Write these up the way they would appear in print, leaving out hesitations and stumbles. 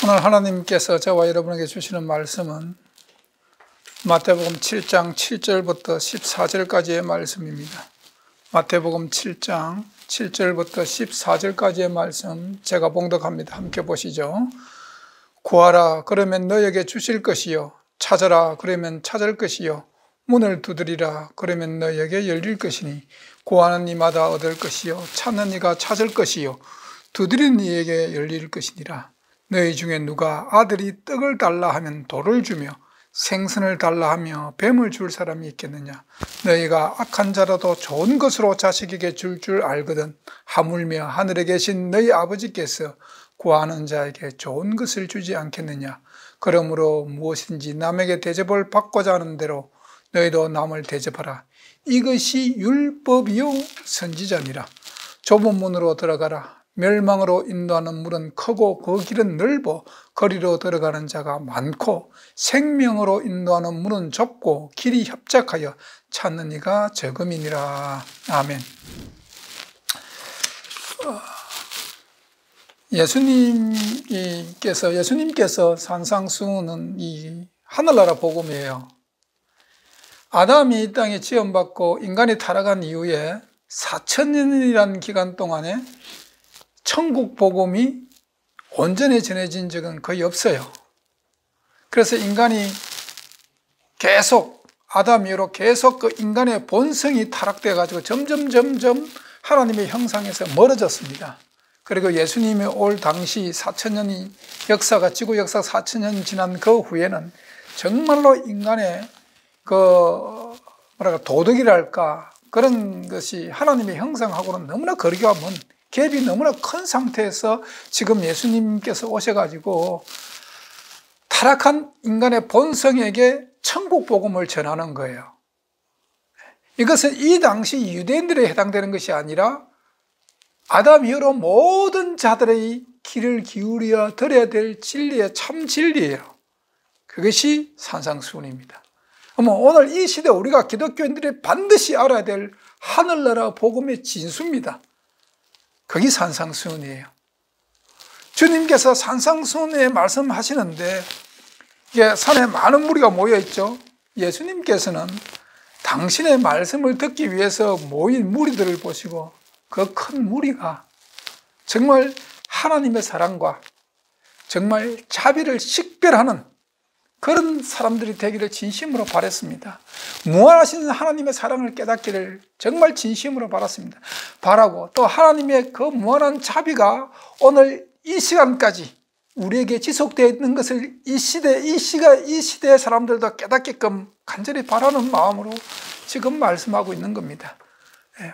오늘 하나님께서 저와 여러분에게 주시는 말씀은 마태복음 7장 7절부터 14절까지의 말씀입니다. 마태복음 7장 7절부터 14절까지의 말씀 제가 봉독합니다. 함께 보시죠. 구하라 그러면 너에게 주실 것이요, 찾아라 그러면 찾을 것이요, 문을 두드리라 그러면 너에게 열릴 것이니 구하는 이마다 얻을 것이요, 찾는 이가 찾을 것이요, 두드리는 이에게 열릴 것이니라. 너희 중에 누가 아들이 떡을 달라 하면 돌을 주며 생선을 달라 하며 뱀을 줄 사람이 있겠느냐. 너희가 악한 자라도 좋은 것으로 자식에게 줄 알거든 하물며 하늘에 계신 너희 아버지께서 구하는 자에게 좋은 것을 주지 않겠느냐. 그러므로 무엇인지 남에게 대접을 받고자 하는 대로 너희도 남을 대접하라. 이것이 율법이요 선지자니라. 좁은 문으로 들어가라. 멸망으로 인도하는 문은 크고 그 길은 넓어 거리로 들어가는 자가 많고 생명으로 인도하는 문은 좁고 길이 협착하여 찾는 이가 적음이니라. 아멘. 예수님께서 산상수훈은 이 하늘나라 복음이에요. 아담이 이 땅에 지음받고 인간이 타락한 이후에 4,000년이라는 기간 동안에 천국 복음이 온전히 전해진 적은 거의 없어요. 그래서 인간이 계속 아담 이후로 계속 그 인간의 본성이 타락되어 가지고 점점 하나님의 형상에서 멀어졌습니다. 그리고 예수님이 올 당시 4,000년이 역사가 지구 역사 4,000년이 지난 그 후에는 정말로 인간의 도덕이랄까 그런 것이 하나님의 형상하고는 너무나 거리가 먼, 갭이 너무나 큰 상태에서 지금 예수님께서 오셔가지고 타락한 인간의 본성에게 천국 복음을 전하는 거예요. 이것은 이 당시 유대인들에 해당되는 것이 아니라 아담 이후로 모든 자들의 귀를 기울여 들어야 될 진리의 참 진리예요. 그것이 산상수훈입니다. 오늘 이 시대 우리가 기독교인들이 반드시 알아야 될 하늘나라 복음의 진수입니다. 그게 산상수훈이에요. 주님께서 산상수훈에 말씀하시는데 이게 산에 많은 무리가 모여 있죠. 예수님께서는 당신의 말씀을 듣기 위해서 모인 무리들을 보시고 그 큰 무리가 정말 하나님의 사랑과 정말 자비를 식별하는 그런 사람들이 되기를 진심으로 바랐습니다. 무한하신 하나님의 사랑을 깨닫기를 정말 진심으로 바라고 또 하나님의 그 무한한 자비가 오늘 이 시간까지 우리에게 지속되어 있는 것을 이 시대의 사람들도 깨닫게끔 간절히 바라는 마음으로 지금 말씀하고 있는 겁니다.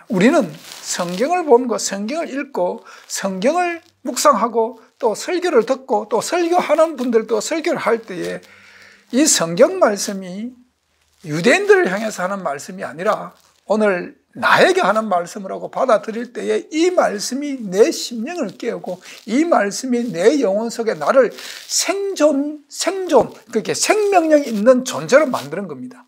우리는 성경을 보고 성경을 읽고 성경을 묵상하고 또 설교를 듣고 또 설교하는 분들도 설교를 할 때에 이 성경 말씀이 유대인들을 향해서 하는 말씀이 아니라 오늘 나에게 하는 말씀이라고 받아들일 때에 이 말씀이 내 심령을 깨우고 이 말씀이 내 영혼 속에 나를 생존 그렇게 생명력 있는 존재로 만드는 겁니다.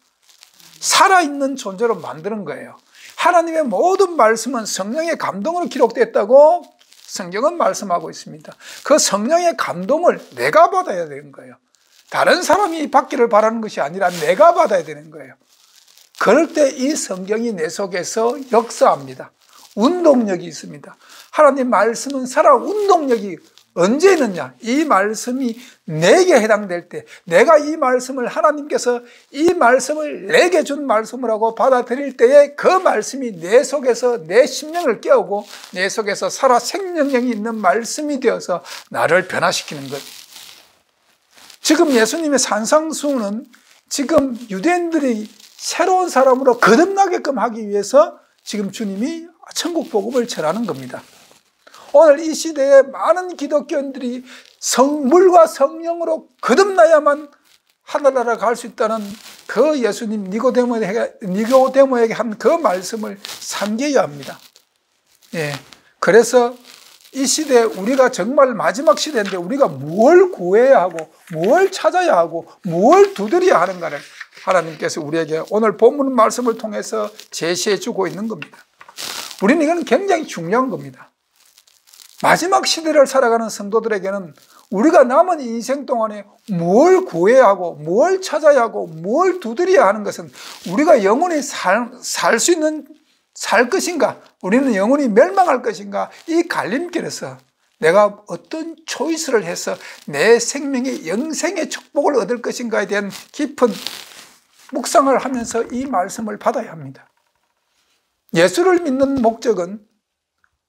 살아있는 존재로 만드는 거예요. 하나님의 모든 말씀은 성령의 감동으로 기록됐다고 성경은 말씀하고 있습니다. 그 성령의 감동을 내가 받아야 되는 거예요. 다른 사람이 받기를 바라는 것이 아니라 내가 받아야 되는 거예요. 그럴 때 이 성경이 내 속에서 역사합니다. 운동력이 있습니다. 하나님 말씀은 살아 운동력이 언제 있느냐? 이 말씀이 내게 해당될 때, 내가 이 말씀을 하나님께서 이 말씀을 내게 준 말씀이라고 받아들일 때에 그 말씀이 내 속에서 내 심령을 깨우고 내 속에서 살아 생명력이 있는 말씀이 되어서 나를 변화시키는 것. 지금 예수님의 산상수훈은 지금 유대인들이 새로운 사람으로 거듭나게끔 하기 위해서 지금 주님이 천국 복음을 전하는 겁니다. 오늘 이 시대에 많은 기독교인들이 물과 성령으로 거듭나야만 하늘나라 갈 수 있다는 그 예수님 니고데모에게 한 그 말씀을 삼겨야 합니다. 그래서 이 시대에 우리가 정말 마지막 시대인데 우리가 무엇을 구해야 하고 무엇을 찾아야 하고 무엇을 두드려야 하는가를 하나님께서 우리에게 오늘 본문 말씀을 통해서 제시해 주고 있는 겁니다. 우리는 이건 굉장히 중요한 겁니다. 마지막 시대를 살아가는 성도들에게는 우리가 남은 인생 동안에 뭘 구해야 하고 뭘 찾아야 하고 뭘 두드려야 하는 것은 우리가 영원히 살 수 있는 살 것인가, 우리는 영원히 멸망할 것인가, 이 갈림길에서 내가 어떤 초이스를 해서 내 생명의 영생의 축복을 얻을 것인가에 대한 깊은 묵상을 하면서 이 말씀을 받아야 합니다. 예수를 믿는 목적은,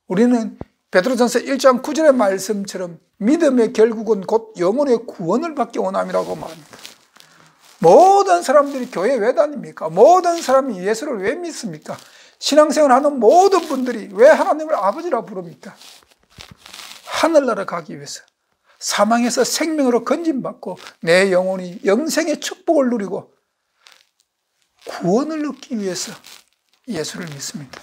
우리는 베드로전서 1장 9절의 말씀처럼 믿음의 결국은 곧 영혼의 구원을 받기 원함이라고 말합니다. 모든 사람들이 교회에 왜 다닙니까? 모든 사람이 예수를 왜 믿습니까? 신앙생활 하는 모든 분들이 왜 하나님을 아버지라 부릅니까? 하늘나라 가기 위해서, 사망에서 생명으로 건진받고 내 영혼이 영생의 축복을 누리고 구원을 얻기 위해서 예수를 믿습니다.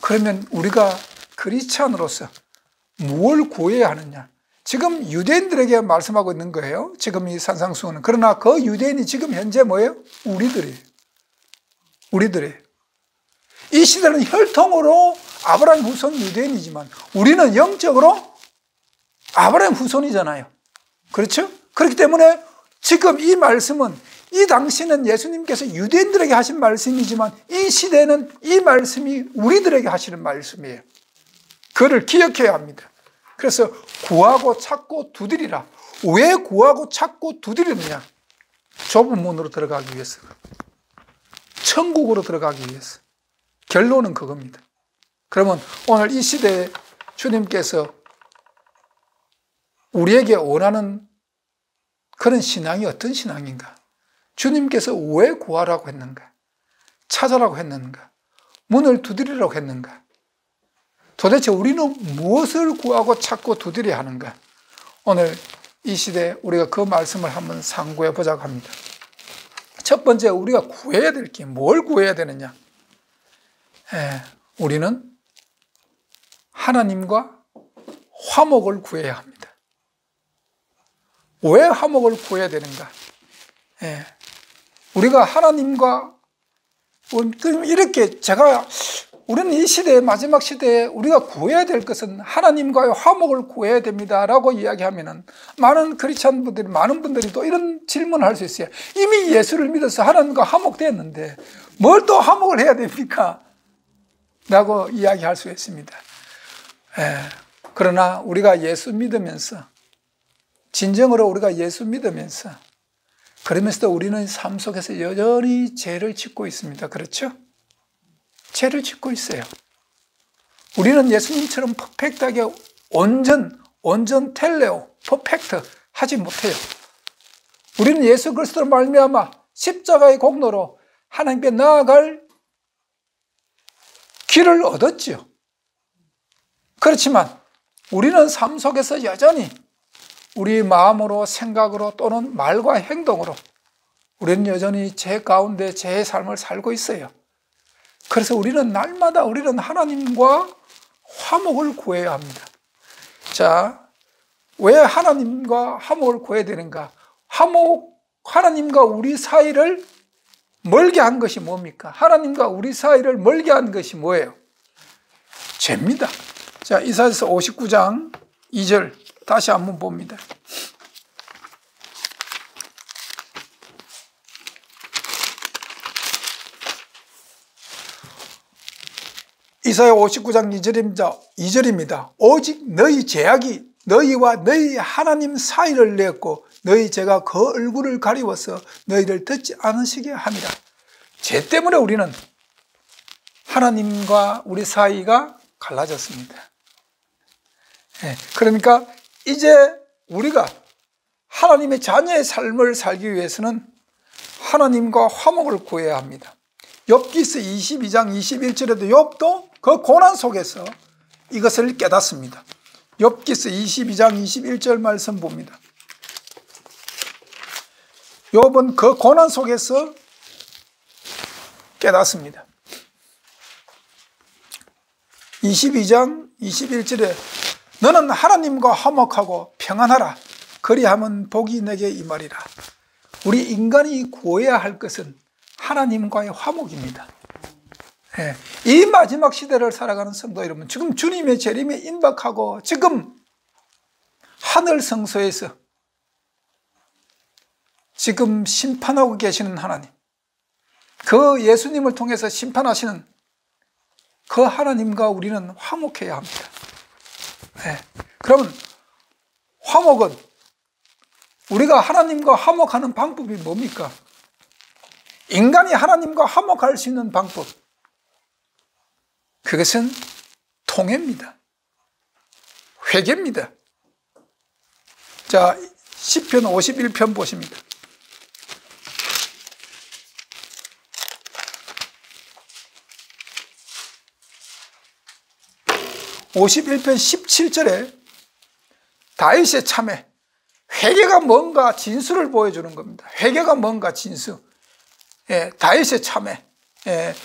그러면 우리가 크리스찬으로서 무엇을 구해야 하느냐? 지금 유대인들에게 말씀하고 있는 거예요. 지금 이 산상수훈은. 그러나 그 유대인이 지금 현재 뭐예요? 우리들이에요. 이 시대는 혈통으로 아브라함 후손 유대인이지만 우리는 영적으로 아브라함 후손이잖아요. 그렇죠? 그렇기 때문에 지금 이 말씀은, 이 당시는 예수님께서 유대인들에게 하신 말씀이지만 이 시대는 이 말씀이 우리들에게 하시는 말씀이에요. 그를 기억해야 합니다. 그래서 구하고 찾고 두드리라. 왜 구하고 찾고 두드리느냐? 좁은 문으로 들어가기 위해서, 천국으로 들어가기 위해서. 결론은 그겁니다. 그러면 오늘 이 시대에 주님께서 우리에게 원하는 그런 신앙이 어떤 신앙인가? 주님께서 왜 구하라고 했는가? 찾아라고 했는가? 문을 두드리라고 했는가? 도대체 우리는 무엇을 구하고 찾고 두드려야 하는가? 오늘 이 시대에 우리가 그 말씀을 한번 상고해 보자고 합니다. 첫 번째, 우리가 구해야 될 게 뭘 구해야 되느냐? 우리는 하나님과 화목을 구해야 합니다. 왜 화목을 구해야 되는가? 우리가 하나님과 이렇게 우리는 이 시대의 마지막 시대에 우리가 구해야 될 것은 하나님과의 화목을 구해야 됩니다라고 이야기하면은 많은 크리스찬 분들이, 많은 분들이 또 이런 질문을 할 수 있어요. 이미 예수를 믿어서 하나님과 화목되었는데 뭘 또 화목을 해야 됩니까? 라고 이야기할 수 있습니다. 그러나 우리가 예수 믿으면서, 진정으로 우리가 예수 믿으면서, 그러면서도 우리는 삶 속에서 여전히 죄를 짓고 있습니다. 그렇죠? 죄를 짓고 있어요. 우리는 예수님처럼 퍼펙트하게 온전 텔레오, 퍼펙트 하지 못해요. 우리는 예수 그리스도로 말미암아 십자가의 공로로 하나님께 나아갈 길을 얻었지요. 그렇지만 우리는 삶 속에서 여전히 우리 마음으로, 생각으로 또는 말과 행동으로 우리는 여전히 죄 가운데 죄의 삶을 살고 있어요. 그래서 우리는 날마다 우리는 하나님과 화목을 구해야 합니다. 자, 왜 하나님과 화목을 구해야 되는가? 하나님과 우리 사이를 멀게 한 것이 뭡니까? 하나님과 우리 사이를 멀게 한 것이 뭐예요? 죄입니다. 자, 이사야서 59장 2절 다시 한번 봅니다. 이사야 59장 2절입니다. 오직 너희 죄악이 너희와 너희 하나님 사이를 냈고 너희 죄가 그 얼굴을 가리워서 너희를 듣지 않으시게 함이라. 죄 때문에 우리는 하나님과 우리 사이가 갈라졌습니다. 그러니까 이제 우리가 하나님의 자녀의 삶을 살기 위해서는 하나님과 화목을 구해야 합니다. 욥기서 22장 21절에도 욥도 그 고난 속에서 이것을 깨닫습니다. 욥기서 22장 21절 말씀 봅니다. 욥은 그 고난 속에서 깨닫습니다. 22장 21절에 너는 하나님과 화목하고 평안하라. 그리하면 복이 내게 임하리라. 우리 인간이 구해야 할 것은 하나님과의 화목입니다. 예, 이 마지막 시대를 살아가는 성도 여러분, 지금 주님의 재림에 임박하고 지금 하늘 성소에서 지금 심판하고 계시는 하나님, 그 예수님을 통해서 심판하시는 그 하나님과 우리는 화목해야 합니다. 네. 그러면 화목은, 우리가 하나님과 화목하는 방법이 뭡니까? 인간이 하나님과 화목할 수 있는 방법, 그것은 통회입니다. 회개입니다. 자, 시편 51편 보십니다. 51편 17절에 다윗의 참회, 회개가 뭔가 진수를 보여주는 겁니다. 회개가 뭔가 진수. 예, 다윗의 참회. 예,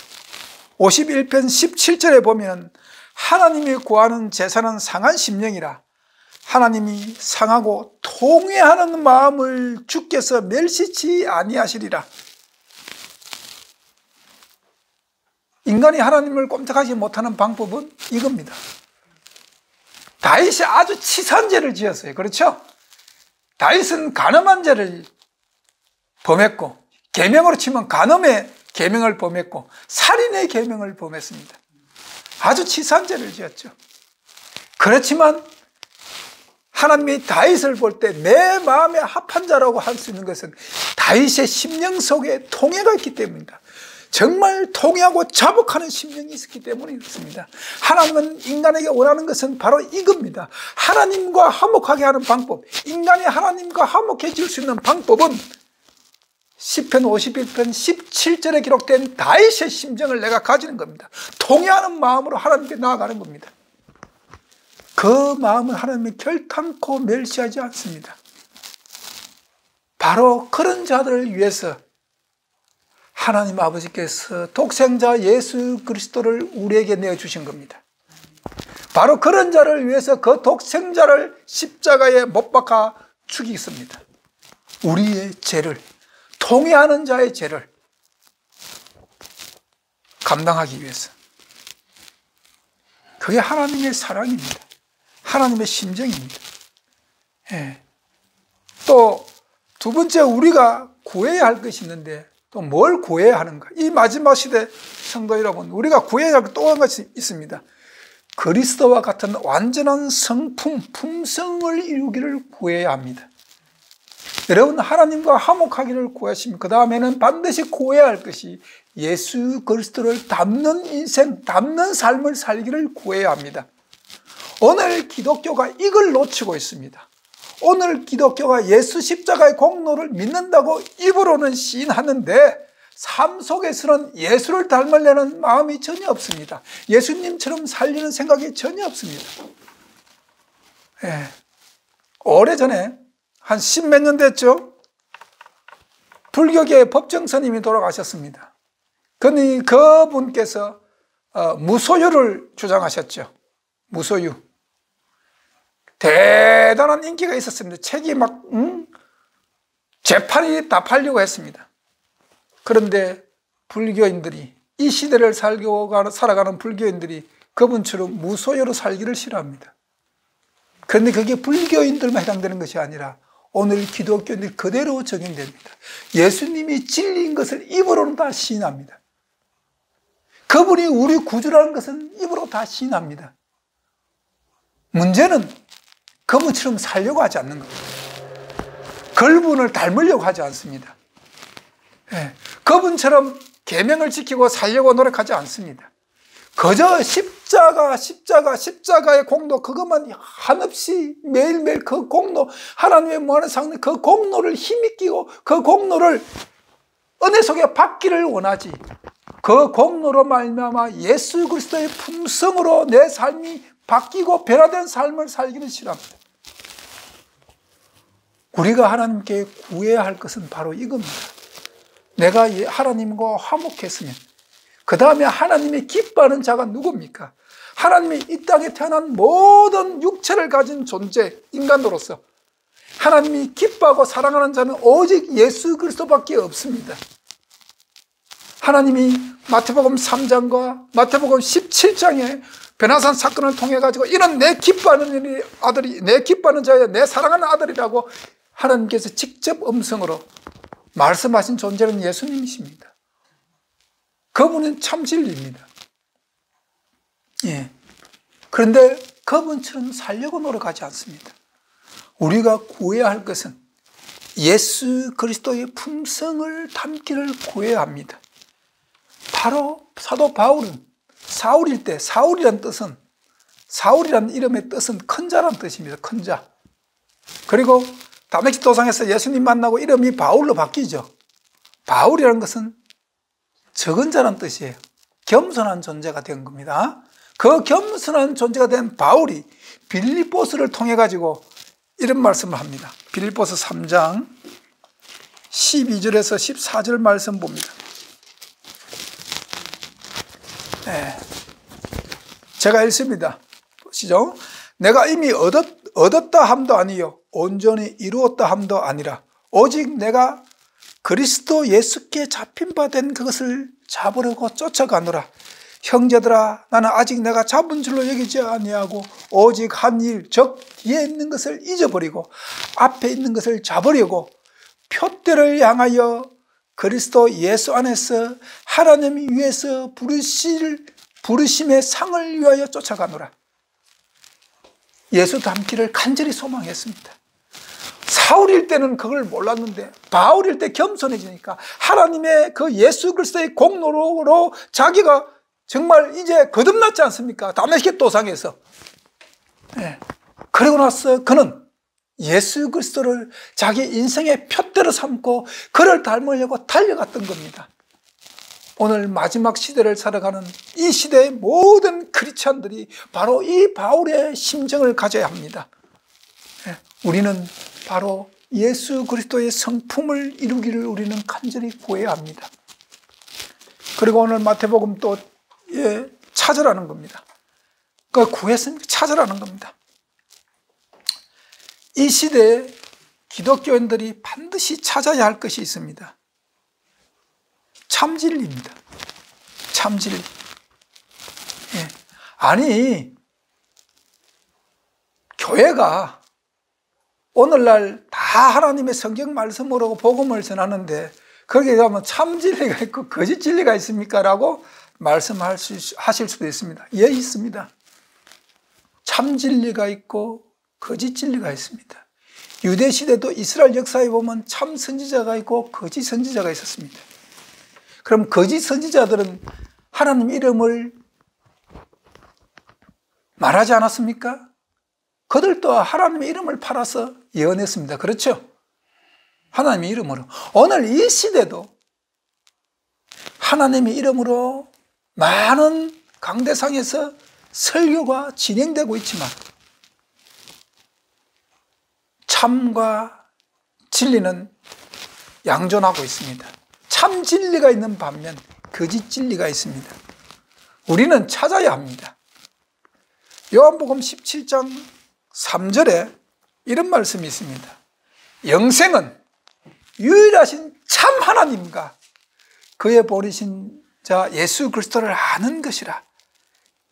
51편 17절에 보면 하나님이 구하는 제사는 상한 심령이라 하나님이 상하고 통회하는 마음을 주께서 멸시치 아니하시리라. 인간이 하나님을 꼼짝하지 못하는 방법은 이겁니다. 다윗이 아주 치사한 죄를 지었어요. 그렇죠? 다윗은 간음한 죄를 범했고, 계명으로 치면 간음의 계명을 범했고, 살인의 계명을 범했습니다. 아주 치사한 죄를 지었죠. 그렇지만 하나님이 다윗을 볼 때 내 마음에 합한 자라고 할 수 있는 것은 다윗의 심령 속에 통회가 있기 때문입니다. 정말 통회하고 자복하는 심령이 있었기 때문에 그렇습니다. 하나님은 인간에게 원하는 것은 바로 이겁니다. 하나님과 화목하게 하는 방법, 인간이 하나님과 화목해질 수 있는 방법은 시편 51편 17절에 기록된 다윗의 심정을 내가 가지는 겁니다. 통회하는 마음으로 하나님께 나아가는 겁니다. 그 마음을 하나님이 결탄코 멸시하지 않습니다. 바로 그런 자들을 위해서 하나님 아버지께서 독생자 예수 그리스도를 우리에게 내어주신 겁니다. 바로 그런 자를 위해서 그 독생자를 십자가에 못 박아 죽이셨습니다. 우리의 죄를, 통회하는 자의 죄를 감당하기 위해서. 그게 하나님의 사랑입니다. 하나님의 심정입니다. 예. 또 두 번째, 우리가 구해야 할 것이 있는데 또 뭘 구해야 하는가? 이 마지막 시대 성도 여러분, 우리가 구해야 할 또 한 것이 있습니다. 그리스도와 같은 완전한 성품, 품성을 이루기를 구해야 합니다. 여러분, 하나님과 화목하기를 구하시면 그 다음에는 반드시 구해야 할 것이 예수 그리스도를 닮는 인생, 닮는 삶을 살기를 구해야 합니다. 오늘 기독교가 이걸 놓치고 있습니다. 오늘 기독교가 예수 십자가의 공로를 믿는다고 입으로는 시인하는데 삶 속에서는 예수를 닮으려는 마음이 전혀 없습니다. 예수님처럼 살리는 생각이 전혀 없습니다. 예. 오래전에 한 10몇 년 됐죠? 불교계의 법정 스님이 돌아가셨습니다. 그분께서 무소유를 주장하셨죠. 무소유. 대단한 인기가 있었습니다. 책이 막 재판이 다 팔려고 했습니다. 그런데 불교인들이, 이 시대를 살아가는 불교인들이 그분처럼 무소유로 살기를 싫어합니다. 그런데 그게 불교인들만 해당되는 것이 아니라 오늘 기독교인들 그대로 적용됩니다. 예수님이 진리인 것을 입으로는 다 시인합니다. 그분이 우리 구주라는 것은 입으로 다 시인합니다. 문제는 그분처럼 살려고 하지 않는 겁니다. 그분을 닮으려고 하지 않습니다. 예, 그분처럼 계명을 지키고 살려고 노력하지 않습니다. 그저 십자가의 공로, 그것만 한없이 매일매일 그 공로, 하나님의 무한한 상능, 그 공로를 힘이 끼고 그 공로를 은혜 속에 받기를 원하지, 그 공로로 말미암아 예수 그리스도의 품성으로 내 삶이 바뀌고 변화된 삶을 살기는 싫어합니다. 우리가 하나님께 구해야 할 것은 바로 이겁니다. 내가 하나님과 화목했으면 그 다음에 하나님이 기뻐하는 자가 누굽니까? 하나님이 이 땅에 태어난 모든 육체를 가진 존재, 인간으로서 하나님이 기뻐하고 사랑하는 자는 오직 예수 그리스도밖에 없습니다. 하나님이 마태복음 3장과 마태복음 17장에 베나산 사건을 통해 가지고 이는 내 기뻐하는 아들이, 내 기뻐하는 자야, 내 사랑하는 아들이라고 하나님께서 직접 음성으로 말씀하신 존재는 예수님이십니다. 그분은 참 진리입니다. 예. 그런데 그분처럼 살려고 노력하지 않습니다. 우리가 구해야 할 것은 예수 그리스도의 품성을 담기를 구해야 합니다. 바로 사도 바울은 사울일 때, 사울이란 뜻은, 사울이란 이름의 뜻은 큰 자란 뜻입니다. 큰 자. 그리고 다메섹 도상에서 예수님 만나고 이름이 바울로 바뀌죠. 바울이라는 것은 적은 자란 뜻이에요. 겸손한 존재가 된 겁니다. 그 겸손한 존재가 된 바울이 빌립보스를 통해 가지고 이런 말씀을 합니다. 빌립보서 3장 12절에서 14절 말씀 봅니다. 네. 제가 읽습니다. 보시죠. 내가 이미 얻었다 함도 아니요 온전히 이루었다 함도 아니라 오직 내가 그리스도 예수께 잡힌 바 된 그것을 잡으려고 쫓아가노라. 형제들아, 나는 아직 내가 잡은 줄로 여기지 아니하고 오직 한 일, 즉 뒤에 있는 것을 잊어버리고 앞에 있는 것을 잡으려고 표대를 향하여 그리스도 예수 안에서 하나님 위에서 부르심의 상을 위하여 쫓아가노라. 예수 닮기를 간절히 소망했습니다. 사울일 때는 그걸 몰랐는데 바울일 때 겸손해지니까 하나님의 그 예수 그리스도의 공로로 자기가 정말 이제 거듭났지 않습니까? 다메섹 도상에서. 네. 그러고 나서 그는 예수 그리스도를 자기 인생의 표대로 삼고 그를 닮으려고 달려갔던 겁니다. 오늘 마지막 시대를 살아가는 이 시대의 모든 크리스찬들이 바로 이 바울의 심정을 가져야 합니다. 네. 우리는 바로 예수 그리스도의 성품을 이루기를 우리는 간절히 구해야 합니다. 그리고 오늘 마태복음 또 찾으라는 겁니다. 그 구했으니까 찾으라는 겁니다. 이 시대에 기독교인들이 반드시 찾아야 할 것이 있습니다. 참진리입니다. 참진리. 예. 아니, 교회가 오늘날 다 하나님의 성경 말씀으로 복음을 전하는데 거기에 가면 참진리가 있고 거짓 진리가 있습니까? 라고 말씀하실 수도 있습니다. 예, 있습니다. 참 진리가 있고 거짓 진리가 있습니다. 유대 시대도 이스라엘 역사에 보면 참 선지자가 있고 거짓 선지자가 있었습니다. 그럼 거짓 선지자들은 하나님 이름을 말하지 않았습니까? 그들도 하나님의 이름을 팔아서 예언했습니다. 그렇죠? 하나님의 이름으로. 오늘 이 시대도 하나님의 이름으로 많은 강대상에서 설교가 진행되고 있지만 참과 진리는 양존하고 있습니다. 참 진리가 있는 반면 거짓 진리가 있습니다. 우리는 찾아야 합니다. 요한복음 17장 3절에 이런 말씀이 있습니다. 영생은 유일하신 참 하나님과 그의 보내신 자 예수 그리스도를 아는 것이라.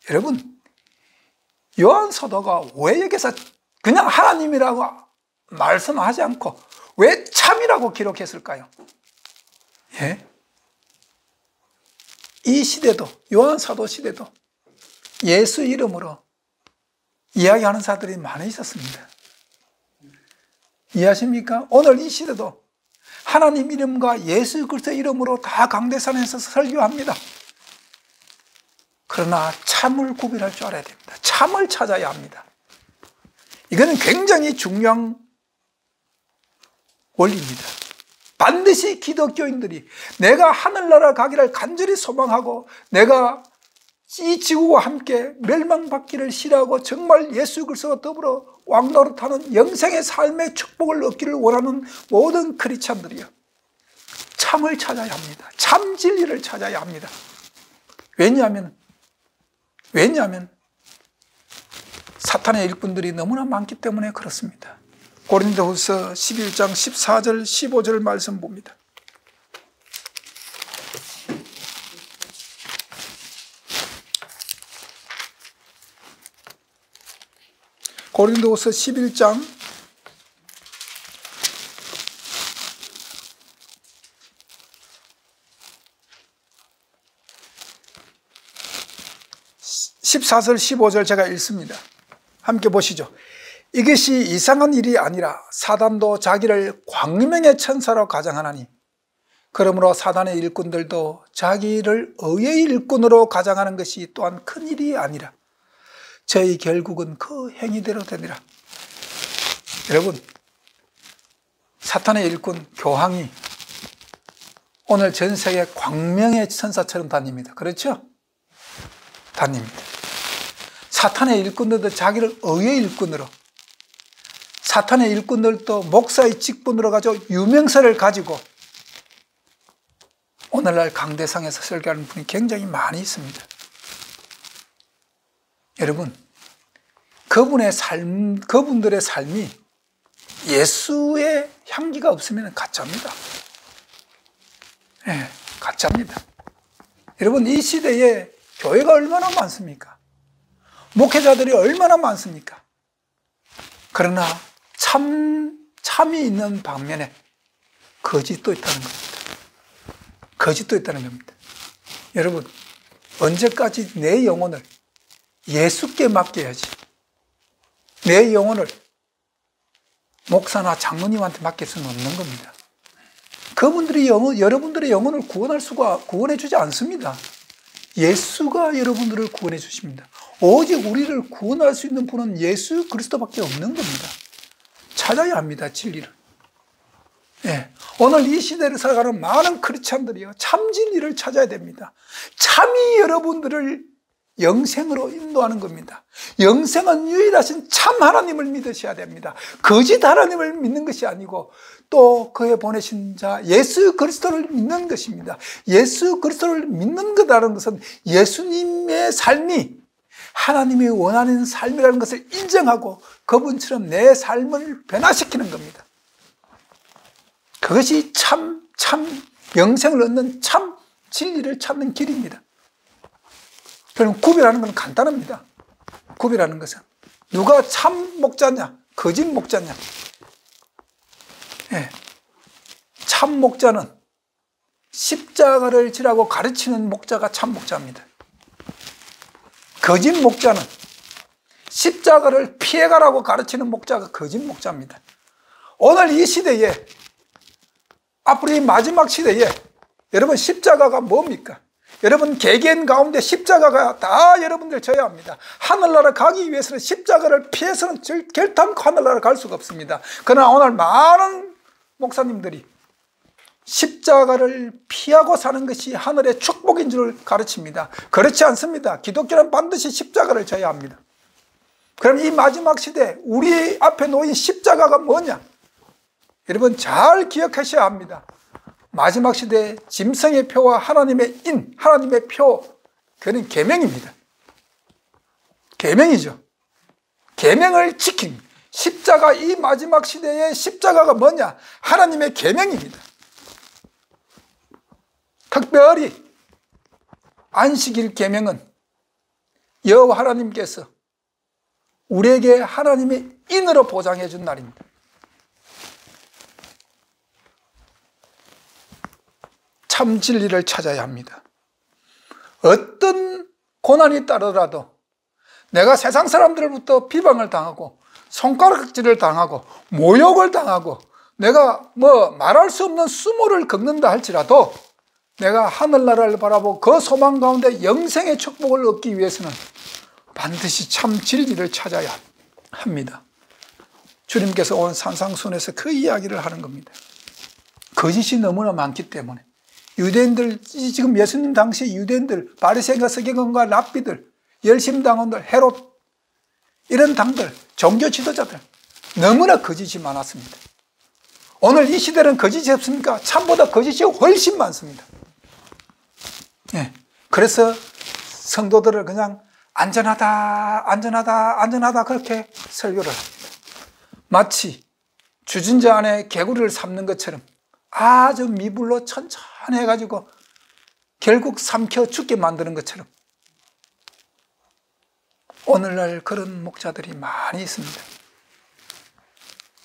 여러분, 요한 사도가 왜 여기서 그냥 하나님이라고 말씀하지 않고 왜 참이라고 기록했을까요? 예? 이 시대도, 요한 사도 시대도 예수 이름으로 이야기하는 사람들이 많이 있었습니다. 이해하십니까? 오늘 이 시대도 하나님 이름과 예수 그리스도 이름으로 다 강대산에서 설교합니다. 그러나 참을 구별할 줄 알아야 됩니다. 참을 찾아야 합니다. 이거는 굉장히 중요한 원리입니다. 반드시 기독교인들이 내가 하늘나라 가기를 간절히 소망하고 내가 이 지구와 함께 멸망받기를 싫어하고 정말 예수 그리스도와 더불어 왕노릇하는 영생의 삶의 축복을 얻기를 원하는 모든 크리스찬들이요, 참을 찾아야 합니다. 참 진리를 찾아야 합니다. 왜냐하면 사탄의 일꾼들이 너무나 많기 때문에 그렇습니다. 고린도후서 11장 14절 15절 말씀 봅니다. 고린도후서 11장 14절 15절 제가 읽습니다. 함께 보시죠. 이것이 이상한 일이 아니라 사단도 자기를 광명의 천사로 가장하나니 그러므로 사단의 일꾼들도 자기를 의의 일꾼으로 가장하는 것이 또한 큰 일이 아니라 저희 결국은 그 행위대로 되니라. 여러분, 사탄의 일꾼 교황이 오늘 전 세계 광명의 천사처럼 다닙니다. 그렇죠? 다닙니다. 사탄의 일꾼들도 자기를 의의 일꾼으로, 사탄의 일꾼들도 목사의 직분으로 가지고 유명세를 가지고 오늘날 강대상에서 설교하는 분이 굉장히 많이 있습니다. 여러분, 그분들의 삶이 예수의 향기가 없으면 가짜입니다. 네, 가짜입니다. 여러분, 이 시대에 교회가 얼마나 많습니까? 목회자들이 얼마나 많습니까? 그러나 참이 있는 반면에 거짓도 있다는 겁니다. 거짓도 있다는 겁니다. 여러분, 언제까지 내 영혼을 예수께 맡겨야지 내 영혼을 목사나 장로님한테 맡길 수는 없는 겁니다. 그분들이 여러분들의 영혼을 구원해 주지 않습니다. 예수가 여러분들을 구원해 주십니다. 오직 우리를 구원할 수 있는 분은 예수 그리스도밖에 없는 겁니다. 찾아야 합니다, 진리를. 네. 오늘 이 시대를 살아가는 많은 크리스찬들이요, 참 진리를 찾아야 됩니다. 참이 여러분들을 영생으로 인도하는 겁니다. 영생은 유일하신 참 하나님을 믿으셔야 됩니다. 거짓 하나님을 믿는 것이 아니고 또 그에 보내신 자 예수 그리스도를 믿는 것입니다. 예수 그리스도를 믿는 것이라는 것은 예수님의 삶이 하나님이 원하는 삶이라는 것을 인정하고 그분처럼 내 삶을 변화시키는 겁니다. 그것이 참 영생을 얻는 참 진리를 찾는 길입니다. 그럼 구별하는 건 간단합니다. 구별하는 것은 누가 참 목자냐, 거짓 목자냐. 네. 참 목자는 십자가를 지라고 가르치는 목자가 참 목자입니다. 거짓 목자는 십자가를 피해가라고 가르치는 목자가 거짓 목자입니다. 오늘 이 시대에, 앞으로 이 마지막 시대에 여러분 십자가가 뭡니까? 여러분 개개인 가운데 십자가가 다 여러분들 져야 합니다. 하늘나라 가기 위해서는 십자가를 피해서는 결단코 하늘나라 갈 수가 없습니다. 그러나 오늘 많은 목사님들이 십자가를 피하고 사는 것이 하늘의 축복인 줄 가르칩니다. 그렇지 않습니다. 기독교는 반드시 십자가를 져야 합니다. 그럼 이 마지막 시대 우리 앞에 놓인 십자가가 뭐냐? 여러분 잘 기억하셔야 합니다. 마지막 시대 짐승의 표와 하나님의 하나님의 표, 그는 계명입니다. 계명이죠. 계명을 지킨 십자가, 이 마지막 시대의 십자가가 뭐냐? 하나님의 계명입니다. 특별히 안식일 계명은 여호와 하나님께서 우리에게 하나님의 인으로 보장해 준 날입니다. 참 진리를 찾아야 합니다. 어떤 고난이 따르더라도 내가 세상 사람들로부터 비방을 당하고 손가락질을 당하고 모욕을 당하고 내가 말할 수 없는 수모를 겪는다 할지라도 내가 하늘나라를 바라보고 그 소망 가운데 영생의 축복을 얻기 위해서는 반드시 참 진리를 찾아야 합니다. 주님께서 온 산상순에서 그 이야기를 하는 겁니다. 거짓이 너무나 많기 때문에 유대인들, 지금 예수님 당시 유대인들, 바리새인과 서기관과 랍비들, 열심당원들, 헤롯, 이런 당들, 종교 지도자들 너무나 거짓이 많았습니다. 오늘 이 시대는 거짓이 없습니까? 참보다 거짓이 훨씬 많습니다. 예. 그래서 성도들을 그냥 안전하다 그렇게 설교를 합니다. 마치 주진자 안에 개구리를 삶는 것처럼 아주 미불로 천천히 해가지고 결국 삼켜 죽게 만드는 것처럼 오늘날 그런 목자들이 많이 있습니다.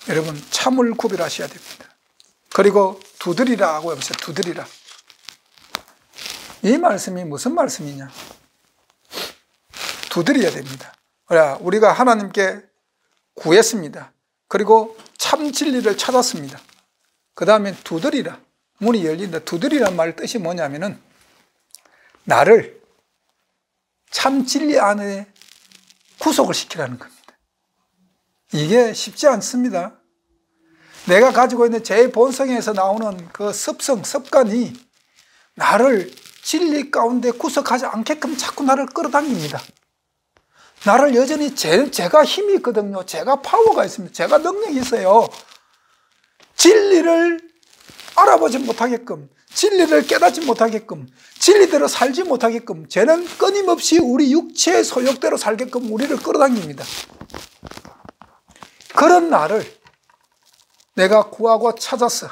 여러분, 참을 구별하셔야 됩니다. 그리고 두드리라고 해보세요. 두드리라. 이 말씀이 무슨 말씀이냐? 두드려야 됩니다. 우리가 하나님께 구했습니다. 그리고 참 진리를 찾았습니다. 그 다음에 두드리라. 문이 열린다. 두드리란 말 뜻이 뭐냐면은 나를 참 진리 안에 구속을 시키라는 겁니다. 이게 쉽지 않습니다. 내가 가지고 있는 제 본성에서 나오는 그 습성, 습관이 나를 진리 가운데 구속하지 않게끔 자꾸 나를 끌어당깁니다. 나를 여전히 제가 힘이 있거든요. 제가 파워가 있습니다. 제가 능력이 있어요. 진리를 알아보지 못하게끔, 진리를 깨닫지 못하게끔, 진리대로 살지 못하게끔 죄는 끊임없이 우리 육체의 소욕대로 살게끔 우리를 끌어당깁니다. 그런 나를 내가 구하고 찾았어.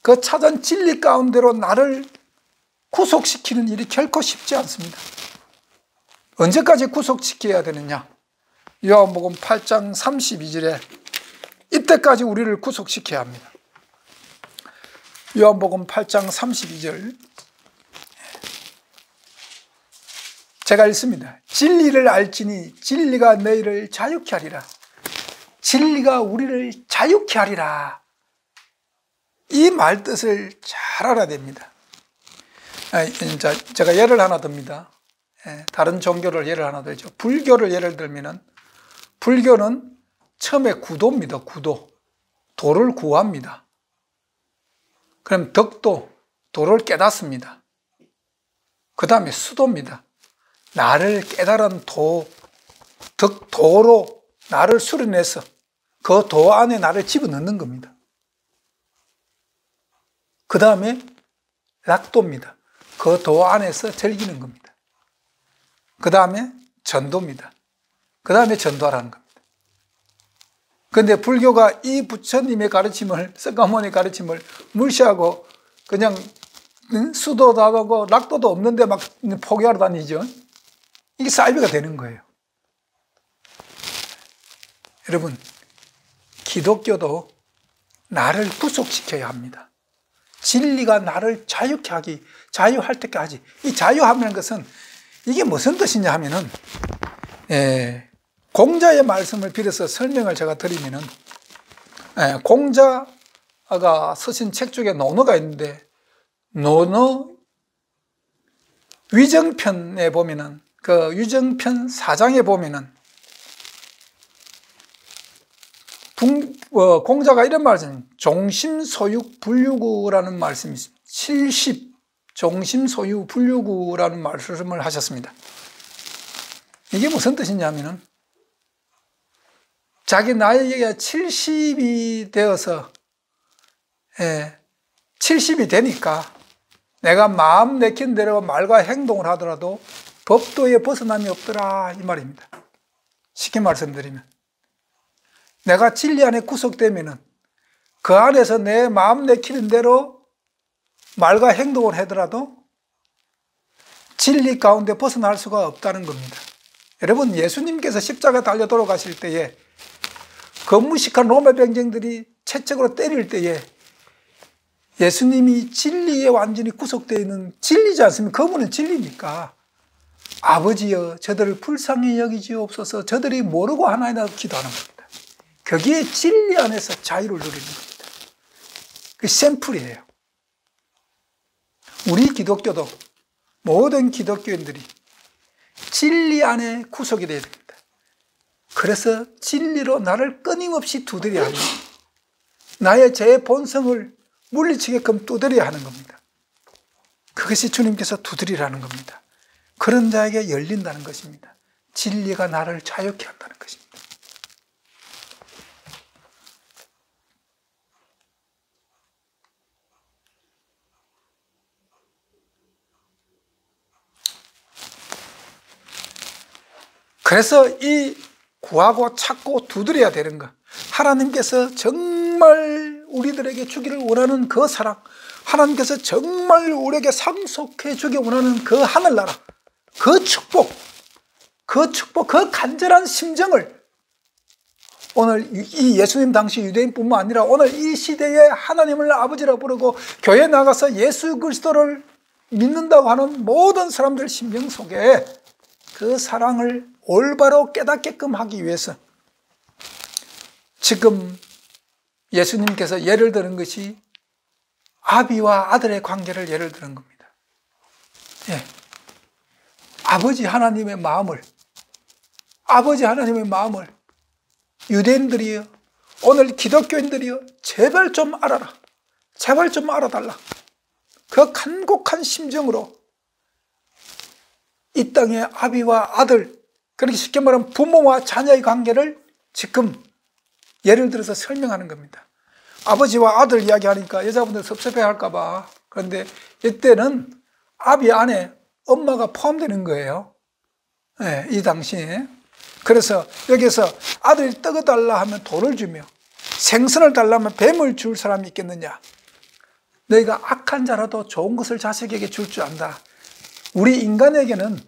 그 찾은 진리 가운데로 나를 구속시키는 일이 결코 쉽지 않습니다. 언제까지 구속시켜야 되느냐? 요한복음 8장 32절에 이때까지 우리를 구속시켜야 합니다. 요한복음 8장 32절 제가 읽습니다. 진리를 알지니 진리가 너희를 자유케 하리라. 진리가 우리를 자유케 하리라. 이 말뜻을 잘 알아야 됩니다. 제가 예를 하나 듭니다. 다른 종교를 예를 하나 들죠. 불교를 예를 들면은 불교는 처음에 구도입니다. 구도. 도를 구합니다. 그럼 덕도, 도를 깨닫습니다. 그 다음에 수도입니다. 나를 깨달은 도로 나를 수련해서 그 도 안에 나를 집어넣는 겁니다. 그 다음에 락도입니다. 그 도 안에서 즐기는 겁니다. 그 다음에 전도입니다. 그 다음에 전도하라는 겁니다. 그런데 불교가 이 부처님의 가르침을, 석가모니 가르침을 무시하고 그냥 수도도 하고 락도도 없는데 막 포기하러 다니죠. 이게 사이비가 되는 거예요. 여러분, 기독교도 나를 구속시켜야 합니다. 진리가 나를 자유할 때까지. 이 자유하는 것은 이게 무슨 뜻이냐 하면은, 공자의 말씀을 빌어서 설명을 제가 드리면은, 공자가 쓰신 책 중에 논어가 있는데, 논어 위정편에 보면은, 그 위정편 4장에 보면은, 공자가 이런 말씀, 종심소유불유구라는 말씀이 있습니다. 70 종심소유불유구라는 말씀을 하셨습니다. 이게 무슨 뜻이냐면은 자기 나이가 70이 되어서 70이 되니까 내가 마음 내킨 대로 말과 행동을 하더라도 법도에 벗어남이 없더라 이 말입니다. 쉽게 말씀드리면 내가 진리 안에 구속되면은 그 안에서 내 마음 내키는 대로 말과 행동을 하더라도 진리 가운데 벗어날 수가 없다는 겁니다. 여러분, 예수님께서 십자가에 달려 돌아가실 때에 거무식한 로마 병정들이 채찍으로 때릴 때에 예수님이 진리에 완전히 구속되어 있는 진리지 않습니까? 그분은 진리니까 아버지여 저들을 불쌍히 여기지옵소서 저들이 모르고 하나이다 기도하는 겁니다. 거기에 진리 안에서 자유를 누리는 겁니다. 그 샘플이에요. 우리 기독교도 모든 기독교인들이 진리 안에 구속이 되어야 됩니다. 그래서 진리로 나를 끊임없이 두드려야 합니다. 나의 제 본성을 물리치게끔 두드려야 하는 겁니다. 그것이 주님께서 두드리라는 겁니다. 그런 자에게 열린다는 것입니다. 진리가 나를 자유케 한다는 것입니다. 그래서 이 구하고 찾고 두드려야 되는 것, 하나님께서 정말 우리들에게 주기를 원하는 그 사랑, 하나님께서 정말 우리에게 상속해 주기 원하는 그 하늘나라, 그 축복, 그 축복, 그 간절한 심정을 오늘 이 예수님 당시 유대인뿐만 아니라 오늘 이 시대에 하나님을 아버지라 부르고 교회 나가서 예수 그리스도를 믿는다고 하는 모든 사람들 심령 속에 그 사랑을 올바로 깨닫게끔 하기 위해서 지금 예수님께서 예를 드는 것이 아비와 아들의 관계를 예를 드는 겁니다. 예. 아버지 하나님의 마음을 유대인들이요, 오늘 기독교인들이요, 제발 좀 알아라. 제발 좀 알아달라. 그 간곡한 심정으로 이 땅의 아비와 아들, 그렇게 쉽게 말하면 부모와 자녀의 관계를 지금 예를 들어서 설명하는 겁니다. 아버지와 아들 이야기하니까 여자분들 섭섭해할까 봐. 그런데 이때는 아비 안에 엄마가 포함되는 거예요. 네, 이 당시에. 그래서 여기서 아들 떡을 달라 하면 돌을 주며 생선을 달라면 뱀을 줄 사람이 있겠느냐. 너희가 악한 자라도 좋은 것을 자식에게 줄 줄 안다. 우리 인간에게는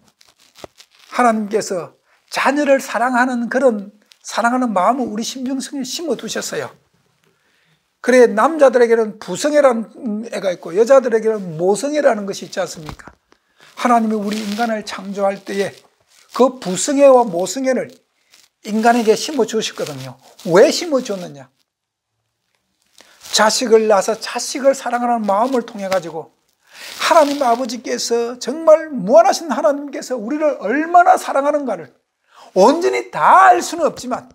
하나님께서 자녀를 사랑하는 그런 사랑하는 마음을 우리 심정성에 심어두셨어요. 그래, 남자들에게는 부성애라는 애가 있고 여자들에게는 모성애라는 것이 있지 않습니까? 하나님이 우리 인간을 창조할 때에 그 부성애와 모성애를 인간에게 심어주셨거든요. 왜 심어줬느냐? 자식을 낳아서 자식을 사랑하는 마음을 통해 가지고 하나님 아버지께서 정말 무한하신 하나님께서 우리를 얼마나 사랑하는가를 온전히 다 알 수는 없지만,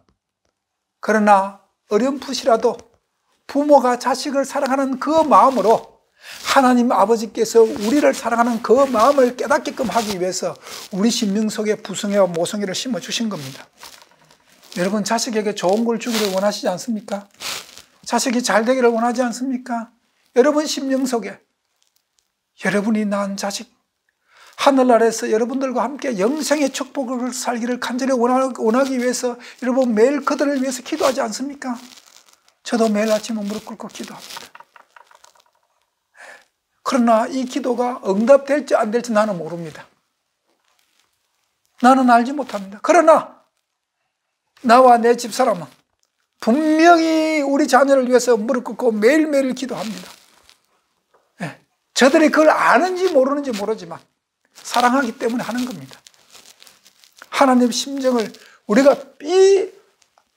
그러나 어렴풋이라도 부모가 자식을 사랑하는 그 마음으로 하나님 아버지께서 우리를 사랑하는 그 마음을 깨닫게끔 하기 위해서 우리 심령 속에 부성애와 모성애를 심어주신 겁니다. 여러분, 자식에게 좋은 걸 주기를 원하시지 않습니까? 자식이 잘 되기를 원하지 않습니까? 여러분 심령 속에 여러분이 낳은 자식, 하늘나라에서 여러분들과 함께 영생의 축복을 살기를 간절히 원하기 위해서 여러분 매일 그들을 위해서 기도하지 않습니까? 저도 매일 아침에 무릎 꿇고 기도합니다. 그러나 이 기도가 응답될지 안 될지 나는 모릅니다. 나는 알지 못합니다. 그러나 나와 내 집사람은 분명히 우리 자녀를 위해서 무릎 꿇고 매일매일 기도합니다. 저들이 그걸 아는지 모르는지 모르지만 사랑하기 때문에 하는 겁니다. 하나님의 심정을 우리가 이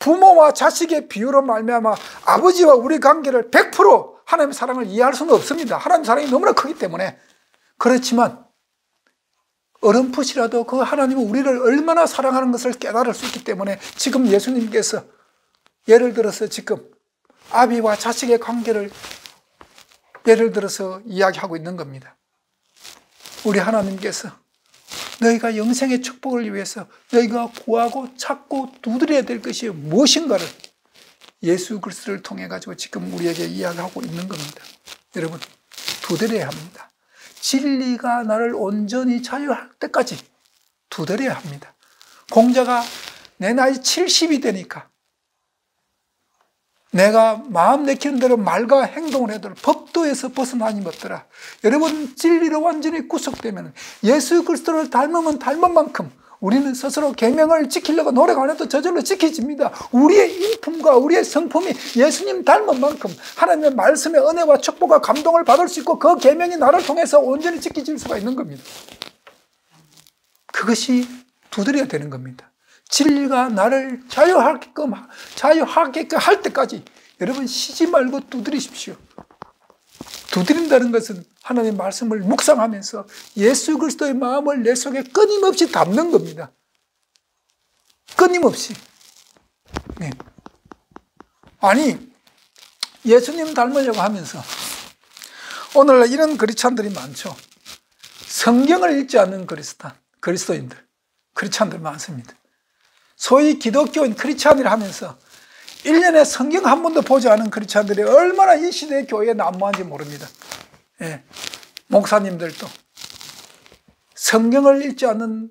부모와 자식의 비유로 말미암아 아버지와 우리 관계를 100% 하나님의 사랑을 이해할 수는 없습니다. 하나님의 사랑이 너무나 크기 때문에. 그렇지만 어렴풋이라도 그 하나님은 우리를 얼마나 사랑하는 것을 깨달을 수 있기 때문에 지금 예수님께서 예를 들어서 지금 아비와 자식의 관계를 예를 들어서 이야기하고 있는 겁니다. 우리 하나님께서 너희가 영생의 축복을 위해서 너희가 구하고 찾고 두드려야 될 것이 무엇인가를 예수 그리스도를 통해 가지고 지금 우리에게 이야기하고 있는 겁니다. 여러분, 두드려야 합니다. 진리가 나를 온전히 자유할 때까지 두드려야 합니다. 공자가 내 나이 70이 되니까 내가 마음 내키는 대로 말과 행동을 해도 법도에서 벗어나니 없더라. 여러분, 진리로 완전히 구속되면 예수 그리스도를 닮으면 닮은 만큼 우리는 스스로 계명을 지키려고 노력 안 해도 저절로 지켜집니다. 우리의 인품과 우리의 성품이 예수님 닮은 만큼 하나님의 말씀의 은혜와 축복과 감동을 받을 수 있고 그 계명이 나를 통해서 온전히 지켜질 수가 있는 겁니다. 그것이 두드려야 되는 겁니다. 진리가 나를 자유하게끔 할 때까지 여러분 쉬지 말고 두드리십시오. 두드린다는 것은 하나님의 말씀을 묵상하면서 예수 그리스도의 마음을 내 속에 끊임없이 담는 겁니다. 끊임없이. 네. 아니, 예수님 닮으려고 하면서 오늘날 이런 크리스찬들이 많죠. 성경을 읽지 않는 그리스도인들, 크리스찬들 많습니다. 소위 기독교인 크리스찬이라 하면서 1년에 성경 한 번도 보지 않은 크리스찬들이 얼마나 이 시대의 교회에 난무한지 모릅니다. 예. 목사님들도 성경을 읽지 않는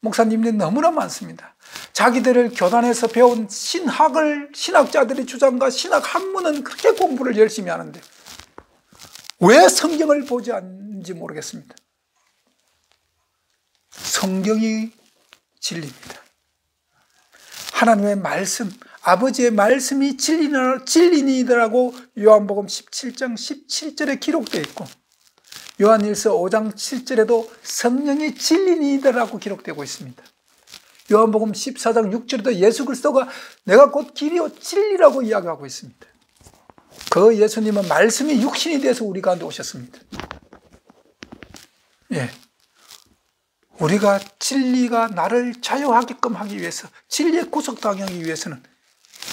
목사님들이 너무나 많습니다. 자기들을 교단에서 배운 신학자들의 주장과 신학 학문은 그렇게 공부를 열심히 하는데 왜 성경을 보지 않는지 모르겠습니다. 성경이 진리입니다. 하나님의 말씀, 아버지의 말씀이 진리니더라고 요한복음 17장 17절에 기록되어 있고, 요한일서 5장 7절에도 성령이 진리니더라고 기록되고 있습니다. 요한복음 14장 6절에도 예수 그리스도가 내가 곧 길이요 진리라고 이야기하고 있습니다. 그 예수님은 말씀이 육신이 돼서 우리 가운데 오셨습니다. 예. 우리가 진리가 나를 자유하게끔 하기 위해서, 진리에 구속당하기 위해서는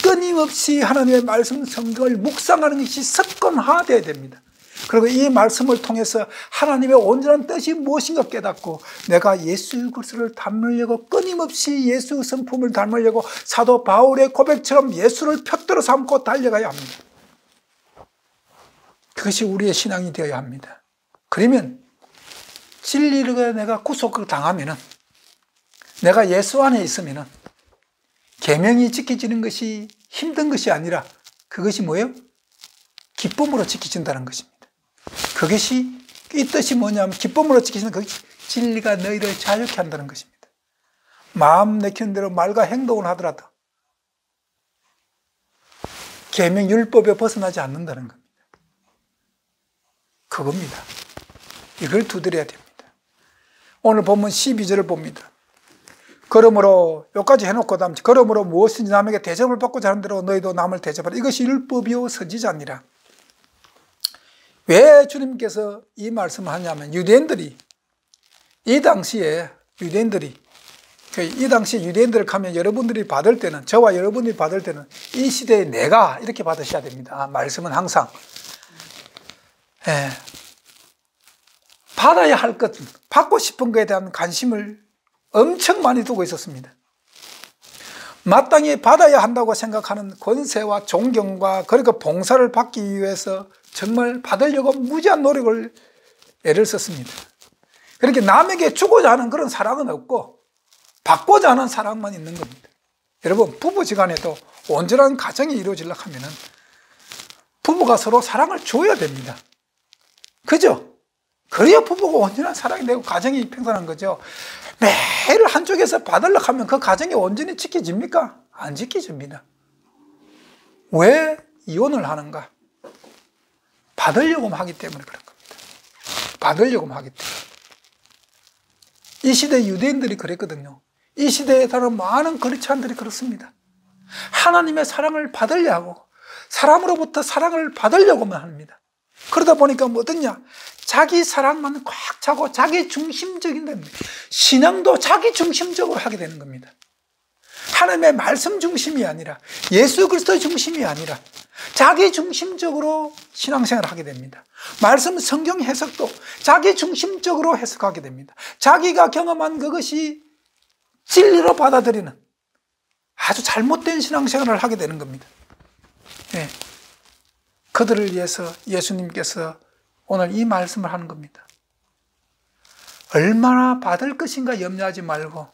끊임없이 하나님의 말씀 성경을 묵상하는 것이 습관화되어야 됩니다. 그리고 이 말씀을 통해서 하나님의 온전한 뜻이 무엇인가 깨닫고 내가 예수 그리스도를 닮으려고 끊임없이 예수 성품을 닮으려고 사도 바울의 고백처럼 예수를 푯대로 삼고 달려가야 합니다. 그것이 우리의 신앙이 되어야 합니다. 그러면 진리를 내가 구속을 당하면은, 내가 예수 안에 있으면은 계명이 지켜지는 것이 힘든 것이 아니라 그것이 뭐예요? 기쁨으로 지켜진다는 것입니다. 그것이, 이 뜻이 뭐냐면 기쁨으로 지키시는 그 진리가 너희를 자유케 한다는 것입니다. 마음 내키는 대로 말과 행동을 하더라도 계명 율법에 벗어나지 않는다는 겁니다. 그겁니다. 이걸 두드려야 됩니다. 오늘 본문 12절을 봅니다. 그러므로 여기까지 해놓고 다음 그러므로 무엇인지 남에게 대접을 받고자 하는 대로 너희도 남을 대접하라. 이것이 율법이요 선지자니라. 왜 주님께서 이 말씀을 하냐면, 유대인들이 이 당시에 유대인들을 가면 여러분들이 받을 때는, 저와 여러분들이 받을 때는 이 시대에 내가 이렇게 받으셔야 됩니다. 말씀은 항상 받아야 할 것, 받고 싶은 것에 대한 관심을 엄청 많이 두고 있었습니다. 마땅히 받아야 한다고 생각하는 권세와 존경과 그리고 봉사를 받기 위해서 정말 받으려고 무지한 노력을 애를 썼습니다. 그렇게 남에게 주고자 하는 그런 사랑은 없고 받고자 하는 사랑만 있는 겁니다. 여러분, 부부지간에도 온전한 가정이 이루어지려고 하면은 부부가 서로 사랑을 줘야 됩니다. 그죠? 그래야 부부가 온전한 사랑이 되고 가정이 평탄한 거죠. 매일 한쪽에서 받으려고 하면 그 가정이 온전히 지켜집니까? 안 지켜집니다. 왜 이혼을 하는가? 받으려고 하기 때문에 그런 겁니다. 받으려고 하기 때문에. 이 시대 유대인들이 그랬거든요. 이 시대에 다른 많은 그리스도인들이 그렇습니다. 하나님의 사랑을 받으려 하고 사람으로부터 사랑을 받으려고만 합니다. 그러다 보니까 뭐 어떠냐? 자기 사랑만 꽉 차고 자기 중심적인 겁니다. 신앙도 자기 중심적으로 하게 되는 겁니다. 하나님의 말씀 중심이 아니라, 예수 그리스도 중심이 아니라 자기 중심적으로 신앙생활을 하게 됩니다. 말씀 성경 해석도 자기 중심적으로 해석하게 됩니다. 자기가 경험한 그것이 진리로 받아들이는 아주 잘못된 신앙생활을 하게 되는 겁니다. 네. 그들을 위해서 예수님께서 오늘 이 말씀을 하는 겁니다. 얼마나 받을 것인가 염려하지 말고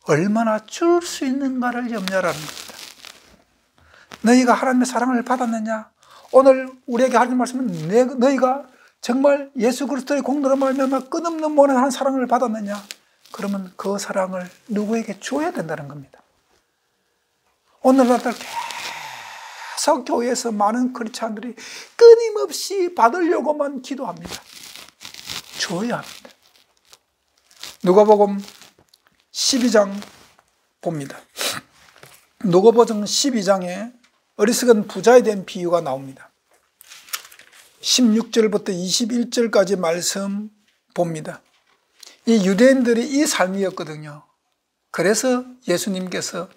얼마나 줄 수 있는가를 염려하라는 겁니다. 너희가 하나님의 사랑을 받았느냐? 오늘 우리에게 하는 말씀은 너희가 정말 예수 그리스도의 공로로 말미암아 끝없는 무한한 사랑을 받았느냐? 그러면 그 사랑을 누구에게 줘야 된다는 겁니다. 오늘날 계속 교회에서 많은 크리스찬들이 끊임없이 받으려고만 기도합니다. 줘야 합니다. 누가복음 12장 봅니다. 누가복음 12장에 어리석은 부자에 대한 비유가 나옵니다. 16절부터 21절까지 말씀 봅니다. 이 유대인들이 이 삶이었거든요. 그래서 예수님께서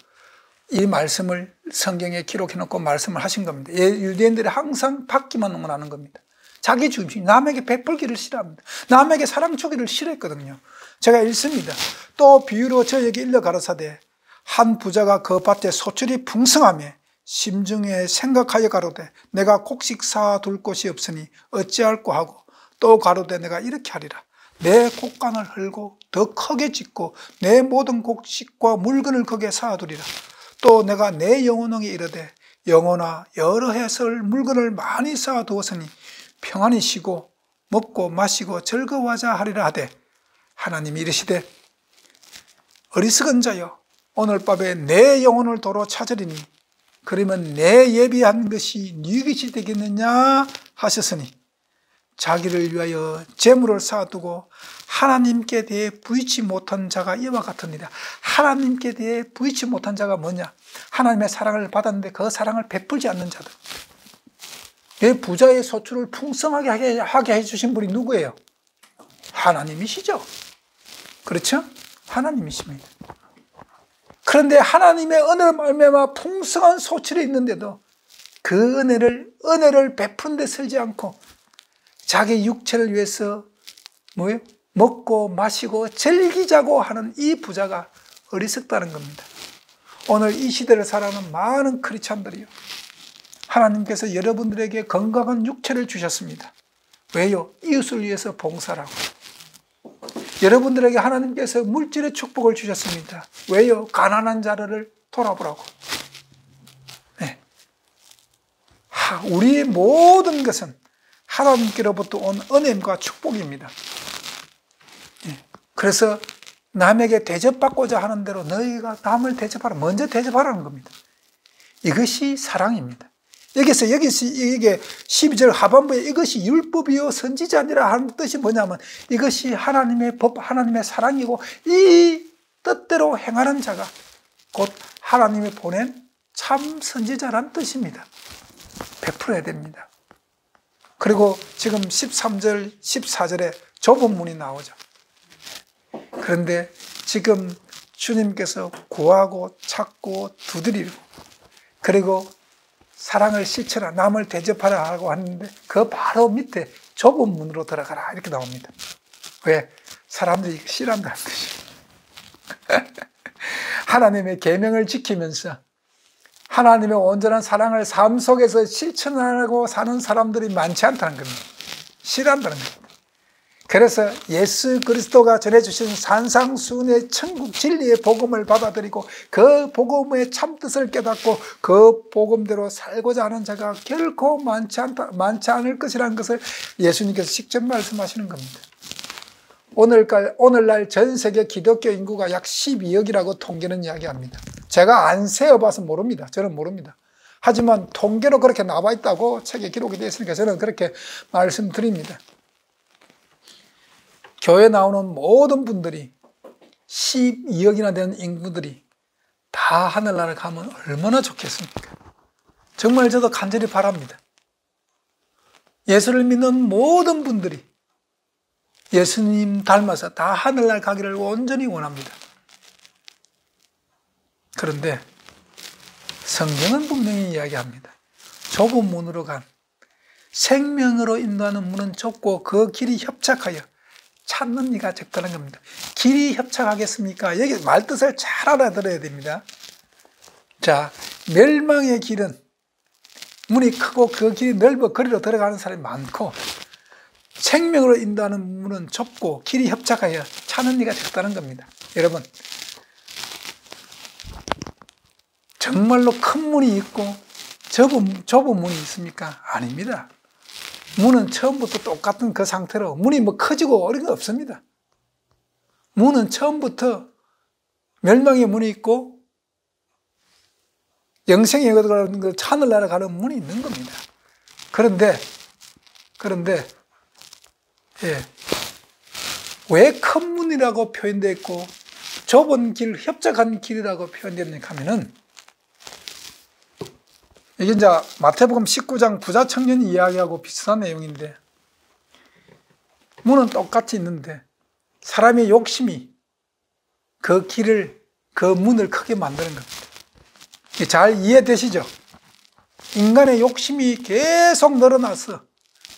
이 말씀을 성경에 기록해놓고 말씀을 하신 겁니다. 유대인들이 항상 받기만 원하는 겁니다. 자기 중심, 남에게 베풀기를 싫어합니다. 남에게 사랑 주기를 싫어했거든요. 제가 읽습니다. 또 비유로 저에게 일러 가라사대 한 부자가 그 밭에 소출이 풍성하며 심중에 생각하여 가로되 내가 곡식 사둘 곳이 없으니 어찌할꼬 하고 또 가로되 내가 이렇게 하리라. 내 곡간을 헐고 더 크게 짓고 내 모든 곡식과 물건을 거기에 쌓아두리라. 또 내가 내 영혼에게 이르되 영혼아 여러 해설 물건을 많이 쌓아두었으니 평안히 쉬고 먹고 마시고 즐거워하자 하리라 하되 하나님이 이르시되 어리석은 자여, 오늘 밤에 내 영혼을 도로 찾으리니 그러면 내 예비한 것이 네 것이 되겠느냐 하셨으니 자기를 위하여 재물을 쌓아두고 하나님께 대해 부이치 못한 자가 이와 같으니라. 하나님께 대해 부이치 못한 자가 뭐냐? 하나님의 사랑을 받았는데 그 사랑을 베풀지 않는 자들. 내 부자의 소출을 풍성하게 하게 해주신 분이 누구예요? 하나님이시죠. 그렇죠? 하나님이십니다. 그런데 하나님의 은혜로 말미암아 풍성한 소출이 있는데도 그 은혜를 베푼 데 서지 않고 자기 육체를 위해서 뭐예요? 먹고 마시고 즐기자고 하는 이 부자가 어리석다는 겁니다. 오늘 이 시대를 살아가는 많은 크리스찬들이요, 하나님께서 여러분들에게 건강한 육체를 주셨습니다. 왜요? 이웃을 위해서 봉사라고. 여러분들에게 하나님께서 물질의 축복을 주셨습니다. 왜요? 가난한 자를 돌아보라고. 네. 우리의 모든 것은 하나님께로부터 온 은혜와 축복입니다. 네. 그래서 남에게 대접받고자 하는 대로 너희가 남을 대접하라. 먼저 대접하라는 겁니다. 이것이 사랑입니다. 여기서 이게 12절 하반부에 이것이 율법이요 선지자니라 하는 뜻이 뭐냐면 이것이 하나님의 법, 하나님의 사랑이고 이 뜻대로 행하는 자가 곧 하나님이 보낸 참 선지자란 뜻입니다. 베풀어야 됩니다. 그리고 지금 13절, 14절에 좁은 문이 나오죠. 그런데 지금 주님께서 구하고 찾고 두드리고 그리고 사랑을 실천하라, 남을 대접하라 하고 하는데 그 바로 밑에 좁은 문으로 들어가라 이렇게 나옵니다. 왜? 사람들이 싫어한다는 뜻이에요. 하나님의 계명을 지키면서 하나님의 온전한 사랑을 삶 속에서 실천하고 사는 사람들이 많지 않다는 겁니다. 싫어한다는 겁니다. 그래서 예수 그리스도가 전해주신 산상수훈의 천국 진리의 복음을 받아들이고 그 복음의 참뜻을 깨닫고 그 복음대로 살고자 하는 자가 결코 많지 않을 것이라는 것을 예수님께서 직접 말씀하시는 겁니다. 오늘날 전 세계 기독교 인구가 약 12억이라고 통계는 이야기합니다. 제가 안 세어봐서 모릅니다. 저는 모릅니다. 하지만 통계로 그렇게 나와 있다고 책에 기록이 되어 있으니까 저는 그렇게 말씀드립니다. 교회 나오는 모든 분들이 12억이나 되는 인구들이 다 하늘나라를 가면 얼마나 좋겠습니까? 정말 저도 간절히 바랍니다. 예수를 믿는 모든 분들이 예수님 닮아서 다 하늘날 가기를 온전히 원합니다. 그런데 성경은 분명히 이야기합니다. 좁은 문으로 간 생명으로 인도하는 문은 좁고 그 길이 협착하여 찾는 이가 적다는 겁니다. 길이 협착하겠습니까? 여기 말뜻을 잘 알아들어야 됩니다. 자, 멸망의 길은 문이 크고 그 길이 넓어 거리로 들어가는 사람이 많고 생명으로 인도하는 문은 좁고 길이 협착하여 찾는 이가 적다는 겁니다. 여러분, 정말로 큰 문이 있고 좁은 문이 있습니까? 아닙니다. 문은 처음부터 똑같은 그 상태로 문이 뭐 커지고 어려운 게 없습니다. 문은 처음부터 멸망의 문이 있고 영생에 가는 그 하늘나라 가는 문이 있는 겁니다. 그런데 왜 큰 문이라고 표현되어 있고 좁은 길, 협착한 길이라고 표현되었느냐 하면은 이게 이제 마태복음 19장 부자 청년 이야기하고 비슷한 내용인데 문은 똑같이 있는데 사람의 욕심이 그 길을, 그 문을 크게 만드는 겁니다. 잘 이해되시죠? 인간의 욕심이 계속 늘어나서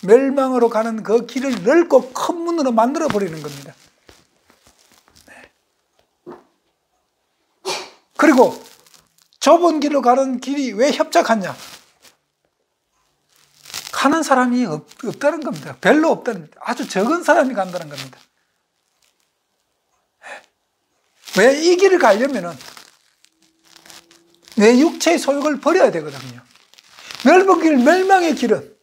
멸망으로 가는 그 길을 넓고 큰 문으로 만들어 버리는 겁니다. 그리고 좁은 길로 가는 길이 왜 협착하냐? 가는 사람이 없다는 겁니다. 별로 없다는 겁니다. 아주 적은 사람이 간다는 겁니다. 왜 이 길을 가려면은 내 육체의 소욕을 버려야 되거든요. 넓은 길, 멸망의 길은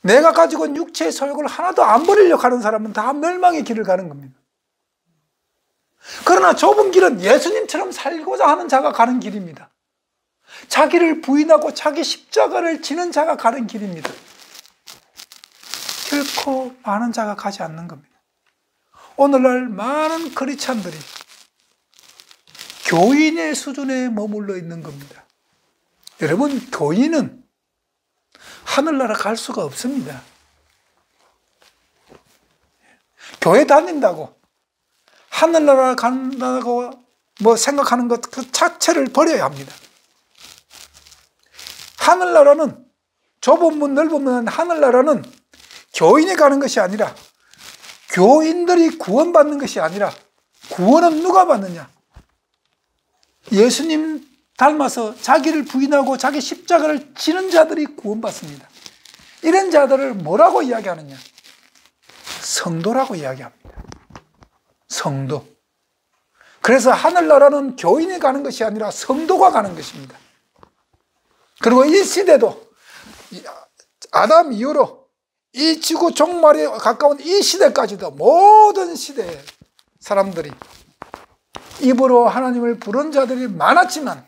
내가 가지고 있는 육체의 소욕을 하나도 안 버리려고 하는 사람은 다 멸망의 길을 가는 겁니다. 그러나 좁은 길은 예수님처럼 살고자 하는 자가 가는 길입니다. 자기를 부인하고 자기 십자가를 지는 자가 가는 길입니다. 결코 많은 자가 가지 않는 겁니다. 오늘날 많은 크리스찬들이 교인의 수준에 머물러 있는 겁니다. 여러분, 교인은 하늘나라 갈 수가 없습니다. 교회 다닌다고 하늘나라 간다고 생각하는 것 그 자체를 버려야 합니다. 하늘나라는, 좁은 문 넓은 문 하늘나라는 교인이 가는 것이 아니라, 교인들이 구원받는 것이 아니라, 구원은 누가 받느냐? 예수님 닮아서 자기를 부인하고 자기 십자가를 지는 자들이 구원받습니다. 이런 자들을 뭐라고 이야기하느냐? 성도라고 이야기합니다. 성도. 그래서 하늘나라는 교인이 가는 것이 아니라 성도가 가는 것입니다. 그리고 이 시대도 아담 이후로 이 지구 종말에 가까운 이 시대까지도 모든 시대의 사람들이 입으로 하나님을 부른 자들이 많았지만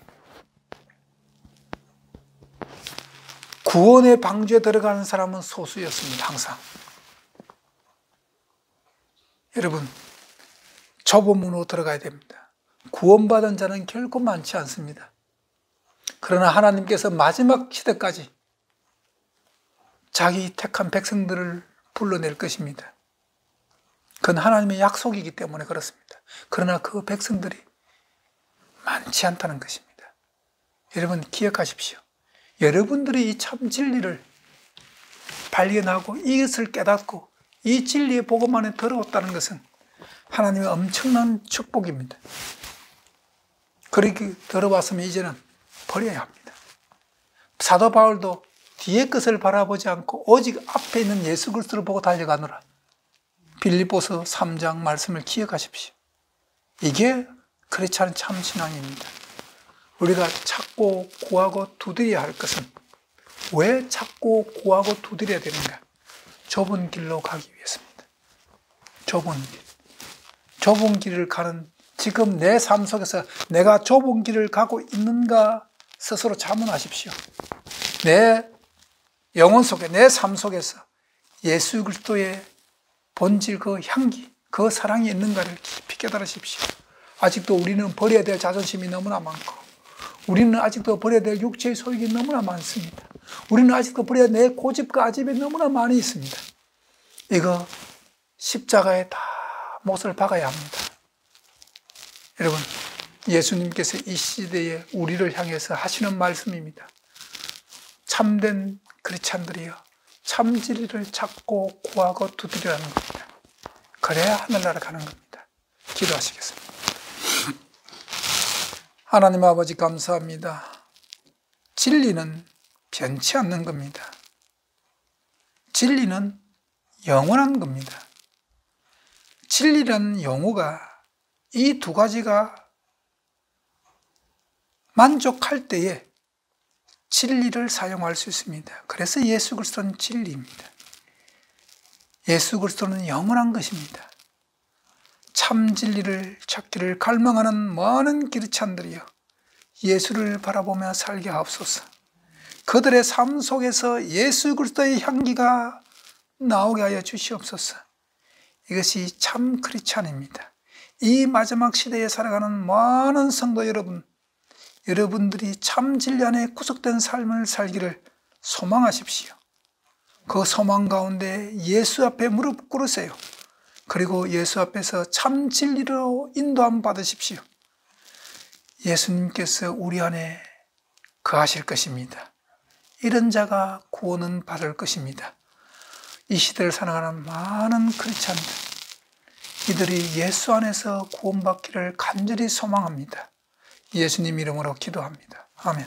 구원의 방주에 들어가는 사람은 소수였습니다. 항상. 여러분, 좁은 문으로 들어가야 됩니다. 구원받은 자는 결코 많지 않습니다. 그러나 하나님께서 마지막 시대까지 자기 택한 백성들을 불러낼 것입니다. 그건 하나님의 약속이기 때문에 그렇습니다. 그러나 그 백성들이 많지 않다는 것입니다. 여러분, 기억하십시오. 여러분들이 이 참 진리를 발견하고 이것을 깨닫고 이 진리의 복음 안에 들어왔다는 것은 하나님의 엄청난 축복입니다. 그렇게 들어왔으면 이제는 버려야 합니다. 사도 바울도 뒤의 것을 바라보지 않고 오직 앞에 있는 예수 그리스도를 보고 달려가노라. 빌립보서 3장 말씀을 기억하십시오. 이게 크리스찬의 참 신앙입니다. 우리가 찾고 구하고 두드려야 할 것은 왜 찾고 구하고 두드려야 되는가? 좁은 길로 가기 위해서입니다. 좁은 길. 좁은 길을 가는, 지금 내 삶 속에서 내가 좁은 길을 가고 있는가 스스로 자문하십시오. 내 영혼 속에, 내 삶 속에서 예수 그리스도의 본질, 그 향기, 그 사랑이 있는가를 깊이 깨달으십시오. 아직도 우리는 버려야 될 자존심이 너무나 많고, 우리는 아직도 버려야 될 육체의 소욕이 너무나 많습니다. 우리는 아직도 버려야 될 내 고집과 아집이 너무나 많이 있습니다. 이거 십자가에 다 못을 박아야 합니다. 여러분, 예수님께서 이 시대에 우리를 향해서 하시는 말씀입니다. 참된 크리스찬들이여 참 진리를 찾고 구하고 두드리라는 겁니다. 그래야 하늘나라 가는 겁니다. 기도하시겠습니다. 하나님 아버지, 감사합니다. 진리는 변치 않는 겁니다. 진리는 영원한 겁니다. 진리라는 용어가 이 두 가지가 만족할 때에 진리를 사용할 수 있습니다. 그래서 예수 그리스도는 진리입니다. 예수 그리스도는 영원한 것입니다. 참 진리를 찾기를 갈망하는 많은 크리스찬들이여 예수를 바라보며 살게 하옵소서. 그들의 삶 속에서 예수 그리스도의 향기가 나오게 하여 주시옵소서. 이것이 참 크리스찬입니다. 이 마지막 시대에 살아가는 많은 성도 여러분, 여러분들이 참 진리 안에 구속된 삶을 살기를 소망하십시오. 그 소망 가운데 예수 앞에 무릎 꿇으세요. 그리고 예수 앞에서 참 진리로 인도함 받으십시오. 예수님께서 우리 안에 거하실 것입니다. 이런 자가 구원은 받을 것입니다. 이 시대를 살아가는 많은 크리스찬들, 이들이 예수 안에서 구원받기를 간절히 소망합니다. 예수님 이름으로 기도합니다. 아멘.